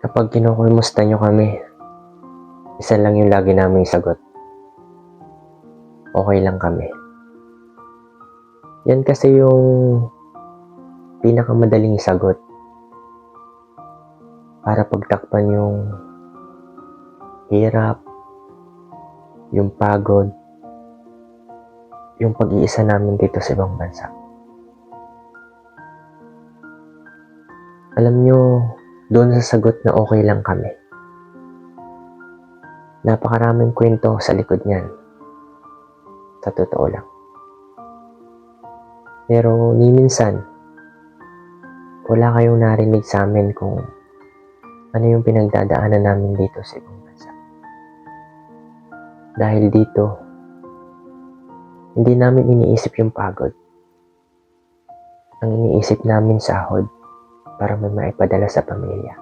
Kapag kinukumusta nyo kami, isa lang yung lagi naming sagot. Okay lang kami. Yan kasi yung pinakamadaling sagot para pagtakpan yung hirap, yung pagod, yung pag-iisa namin dito sa ibang bansa. Alam nyo, doon sa sagot na okay lang kami, napakaraming kwento sa likod niyan. Sa totoo lang. Pero ni minsan, wala kayong narinig sa amin kung ano yung pinagdadaanan namin dito sa ibang bansa. Dahil dito, hindi namin iniisip yung pagod. Ang iniisip namin sahod para may maipadala sa pamilya.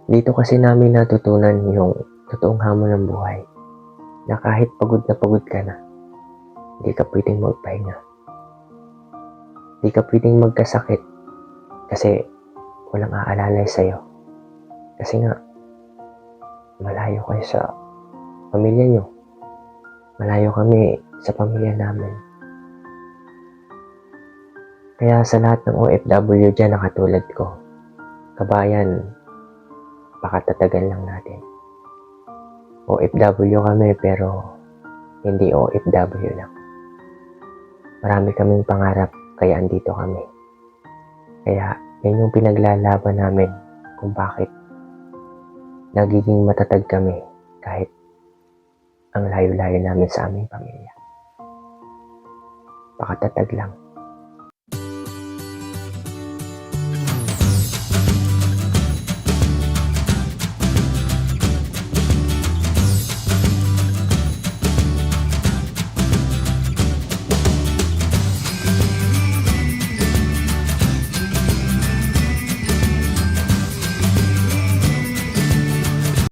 Dito kasi namin natutunan yung totoong hamon ng buhay, na kahit pagod ka na, hindi ka pwedeng magpahinga. Hindi ka pwedeng magkasakit kasi walang aalalay sa'yo. Kasi nga, malayo kayo sa pamilya nyo. Malayo kami sa pamilya namin. Kaya sa lahat ng OFW dyan na katulad ko, kabayan, baka tatagal lang natin. OFW kami pero hindi OFW lang. Marami kaming pangarap kaya andito kami. Kaya yan yung pinaglalaban namin kung bakit nagiging matatag kami kahit ang layo-layo namin sa aming pamilya. Baka tatag lang.